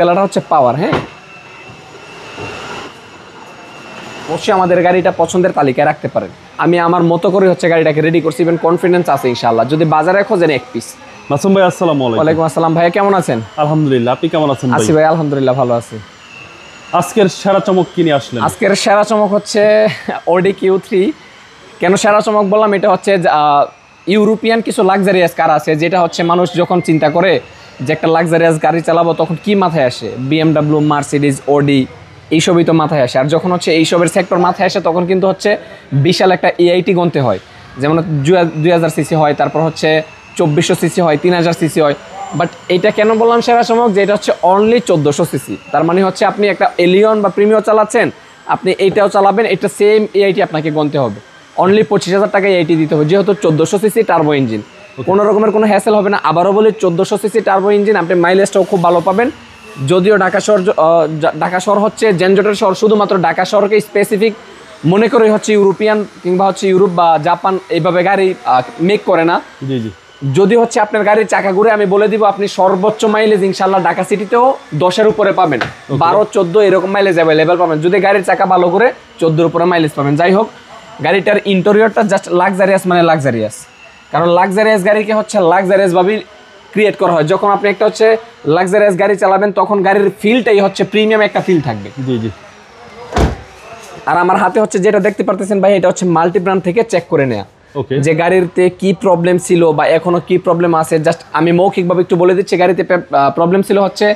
বেলাটা হচ্ছে পাওয়ার। হ্যাঁ, অবশ্যই আমাদের গাড়িটা পছন্দের তালিকায় রাখতে পারেন। আমি আমার মতো করে হচ্ছে গাড়িটাকে রেডি করছি, ইভেন কনফিডেন্স আছে ইনশাআল্লাহ। যদি বাজারে খোঁজেন এক পিস। মাসুম ভাই আসসালামু আলাইকুম। ওয়ালাইকুম আসসালাম ভাইয়া, কেমন আছেন? আলহামদুলিল্লাহ, আপনি কেমন আছেন ভাই? আছি ভাই, আলহামদুলিল্লাহ ভালো আছি। আজকের সেরা চমক কি নিয়ে আসলেন? আজকের সেরা চমক হচ্ছে অডি Q3। কেন সেরা চমক বললাম, এটা হচ্ছে ইউরোপিয়ান কিছু লাক্সারিয়াস কার আছে, যেটা হচ্ছে মানুষ যখন চিন্তা করে যে একটা লাক্সারিয়াস গাড়ি চালাবো তখন কি মাথায় আসে, BMW, মার্সিডিজ, অডি, এইসবই তো মাথায় আসে। আর যখন হচ্ছে এইসবের সেক্টর মাথায় আসে তখন কিন্তু হচ্ছে বিশাল একটা EIT গুনতে হয়। যেমন 2000 সিসি হয়, তারপর হচ্ছে 2400 সিসি হয়, 3000 সিসি হয়। বাট এটা কেন বললাম সেরা চমক, যে এটা হচ্ছে অনলি 1400 সিসি। তার মানে হচ্ছে আপনি একটা এলিয়ন বা প্রিমিও চালাচ্ছেন, আপনি এইটাও চালাবেন, এটা সেম EIT আপনাকে গুনতে হবে। অনলি 25,000 টাকা EIT দিতে হবে, যেহেতু 1400 সিসি টার্বো ইঞ্জিন। কোনো রকমের কোনো হ্যাসেল হবে না। আবারও বলি, 1400 সিসি টার্বো ইঞ্জিন, আপনি মাইলেজটাও খুব ভালো পাবেন। যদিও ঢাকা শহর হচ্ছে যানজটের শহর, শুধুমাত্র ঢাকা শহরকে স্পেসিফিক মনে করে হচ্ছে ইউরোপিয়ান কিংবা হচ্ছে ইউরোপ বা জাপান এইভাবে গাড়ি মেক করে না। জি জি। যদি হচ্ছে আপনার গাড়ির চাকা ঘুরে, আমি বলে দিব আপনি সর্বোচ্চ মাইলেজ ইনশাল্লাহ ঢাকা সিটিতেও 10-এর উপরে পাবেন, 12-14 এরকম মাইলেজ অ্যাভেলেবেল পাবেন। যদি গাড়ির চাকা ভালো করে 14-এর উপরে মাইলেজ পাবেন। যাই হোক, গাড়িটার ইন্টেরিয়রটা জাস্ট লাক্সারিয়াস, মানে লাক্সারিয়াস। কারণ লাক্সারিয়াস গাড়িকে হচ্ছে লাক্সারিয়াসভাবেই ক্রিয়েট করা হয়। যখন আপনি একটা হচ্ছে লাক্সারিয়াস গাড়ি চালাবেন তখন গাড়ির ফিলটাই হচ্ছে প্রিমিয়াম একটা ফিল থাকবে। জি জি। আর আমার হাতে হচ্ছে যেটা দেখতে পারতেছেন ভাই, এটা হচ্ছে মাল্টি ব্র্যান্ড থেকে চেক করে নেওয়া, যে গাড়িতে কি প্রবলেম ছিল বা এখনো কি প্রবলেম আছে। জাস্ট আমি মৌখিকভাবে একটু বলে দিচ্ছি। গাড়িতে প্রবলেম ছিল হচ্ছে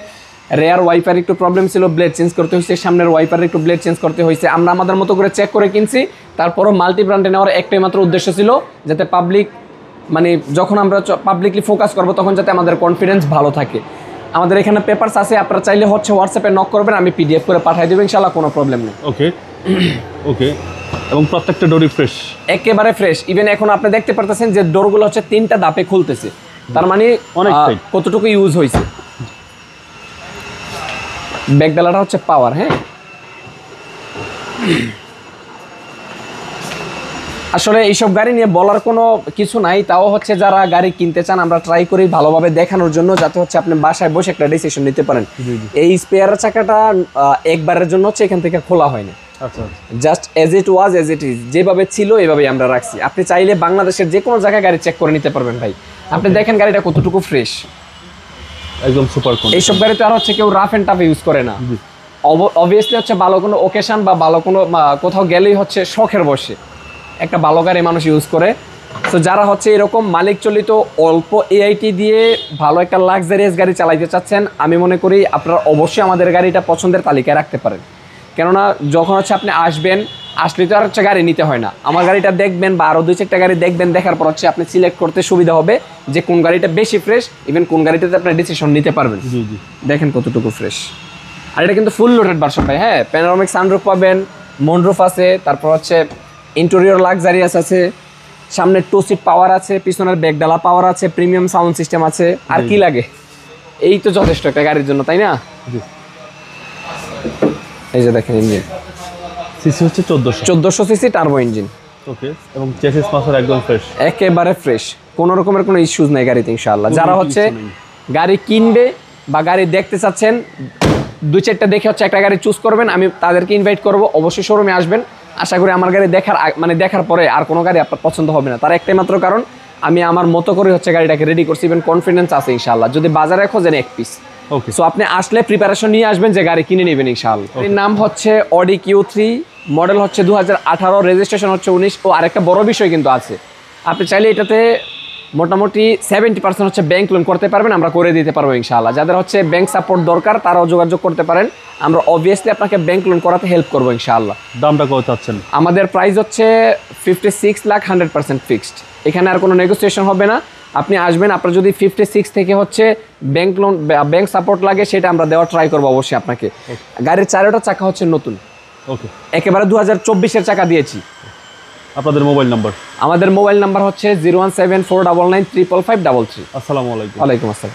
রেয়ার ওয়াইপার একটু প্রবলেম ছিল, ব্লেড চেঞ্জ করতে হয়েছে, সামনের ওয়াইপার একটু ব্লেড চেঞ্জ করতে হয়েছে। আমরা আমাদের মতো করে চেক করে কিনছি। তারপরও মাল্টি ব্র্যান্ডে নেওয়ার একটাই মাত্র উদ্দেশ্য ছিল, যাতে পাবলিক, মানে যখন আমরা পাবলিকলি ফোকাস করবো তখন যাতে আমাদের কনফিডেন্স ভালো থাকে। আমাদের এখানে পেপারস আছে, আপনারা চাইলে হচ্ছে হোয়াটসঅ্যাপে নক করবেন, আমি PDF করে পাঠিয়ে দেবো ইনশাল্লাহ, কোনো প্রবলেম নেই। ওকে ওকে। এবং প্রত্যেকটা ডোরই ফ্রেশ, একেবারে ফ্রেশ। ইভেন এখন আপনি দেখতে পারতেছেন যে ডোরগুলো হচ্ছে 3টা ধাপে খুলতেছে, তার মানে কতটুকু ইউজ হয়েছে। ব্যাকডালাটা হচ্ছে পাওয়ার। হ্যাঁ, আসলে এইসব গাড়ি নিয়ে বলার কোনো কিছু নাই। তাও হচ্ছে যারা গাড়ি কিনতে চান, আমরা ট্রাই করি ভালোভাবে দেখানোর জন্য, যাতে হচ্ছে আপনি বাসায় বসে একটা ডিসিশন নিতে পারেন। এই স্পেয়ার চাকাটা একবারের জন্য হচ্ছে এখান থেকে খোলা হয়নি। আচ্ছা, just as it was as it is, যেভাবে ছিল এভাবেই আমরা রাখছি। আপনি চাইলে বাংলাদেশের যে কোনো জায়গায় গাড়ি চেক করে নিতে পারবেন ভাই। আপনি দেখেন গাড়িটা কতটুকু ফ্রেশ, একদম সুপার কোন। এইসব গাড়িতে আর হচ্ছে কেউ রাফ এন্ড টাফ ইউজ করে না। অবভিয়াসলি হচ্ছে ভালো কোনো ওকেশন বা ভালো কোনো কোথাও গেলেই হচ্ছে শখের বসে একটা ভালো গাড়ি মানুষ ইউজ করে। তো যারা হচ্ছে এরকম মালিক চলিত অল্প EIT দিয়ে ভালো একটা লাক্সারিয়াস গাড়ি চালাইতে চাচ্ছেন, আমি মনে করি আপনারা অবশ্যই আমাদের গাড়িটা পছন্দের তালিকায় রাখতে পারেন। কেননা যখন হচ্ছে আপনি আসলে তো আর হচ্ছে গাড়ি নিতে হয় না, আমার গাড়িটা দেখবেন বা আরও 2-4টা গাড়ি দেখবেন, দেখার পর হচ্ছে আপনি সিলেক্ট করতে সুবিধা হবে যে কোন গাড়িটা বেশি ফ্রেশ, ইভেন কোন গাড়িটাতে আপনি ডিসিশন নিতে পারবেন। জি জি। দেখেন কতটুকু ফ্রেশ। আর এটা কিন্তু ফুল লোডেড ভার্সন ভাই। হ্যাঁ, প্যানোরামিক সানরুফ পাবেন, মুনরুফ আছে, তারপর হচ্ছে ইন্টেরিয়র লাক্সারিয়াস আছে, সামনে 2 সিট পাওয়ার আছে, পিছনের ব্যাকডালা পাওয়ার আছে, প্রিমিয়াম সাউন্ড সিস্টেম আছে। আর কি লাগে? এই তো যথেষ্ট একটা গাড়ির জন্য, তাই না? এই যে দেখেন ইঞ্জিন, সিসি হচ্ছে 1400 সিসি টার্বো ইঞ্জিন। ওকে। এবং চেসিস মাসের একদম ফ্রেশ, একেবারে ফ্রেশ, কোনো রকমের কোনো ইস্যুজ নেই গাড়িতে ইনশাআল্লাহ। যারা হচ্ছে গাড়ি কিনবে বা গাড়ি দেখতে চাচ্ছেন, 2-4টা দেখে হচ্ছে একটা গাড়ি চুজ করবেন, আমি তাদেরকে ইনভাইট করব, অবশ্যই শোরুমে আসবেন। আশা করি আমার গাড়ি দেখার পরে আর কোনো গাড়ি আপনার পছন্দ হবে না। তার একটাই মাত্র কারণ, আমি আমার মতো করে হচ্ছে গাড়িটাকে রেডি করছি, ইভেন কনফিডেন্স আছে ইনশাআল্লাহ। যদি বাজারে খোঁজেন এক পিস। ওকে। সো আপনি আসলে প্রিপারেশন নিয়ে আসবেন যে গাড়ি কিনে নেবেন ইনশাআল্লাহ। এর নাম হচ্ছে অডি Q3, মডেল হচ্ছে 2018, রেজিস্ট্রেশন হচ্ছে 19। ও আরেকটা বড় বিষয় কিন্তু আছে, আপনি চাইলে এটাতে মোটামুটি 70% হচ্ছে ব্যাংক লোন করতে পারবেন, আমরা করে দিতে পারবো ইনশাআল্লাহ। যাদের হচ্ছে ব্যাংক সাপোর্ট দরকার তারাও যোগাযোগ করতে পারেন, আমরা অবভিয়াসলি আপনাকে ব্যাংক লোন করাতে হেল্প করবো ইনশাআল্লাহ। দামটা কত চাচ্ছেন? আমাদের প্রাইস হচ্ছে 56 লাখ, 100% ফিক্সড। এখানে আর কোনো নেগোসিয়েশন হবে না। আপনি আসবেন, আপনার যদি 56 থেকে হচ্ছে ব্যাংক লোন, ব্যাংক সাপোর্ট লাগে, সেটা আমরা দেওয়ার ট্রাই করবো অবশ্যই আপনাকে। গাড়ির 4টা চাকা হচ্ছে নতুন, ওকে, একেবারে 2024-এর চাকা দিয়েছি। আপনাদের মোবাইল নাম্বার? আমাদের মোবাইল নাম্বার হচ্ছে 01749935533। আসসালামু আলাইকুম। ওয়ালাইকুম আসসালাম।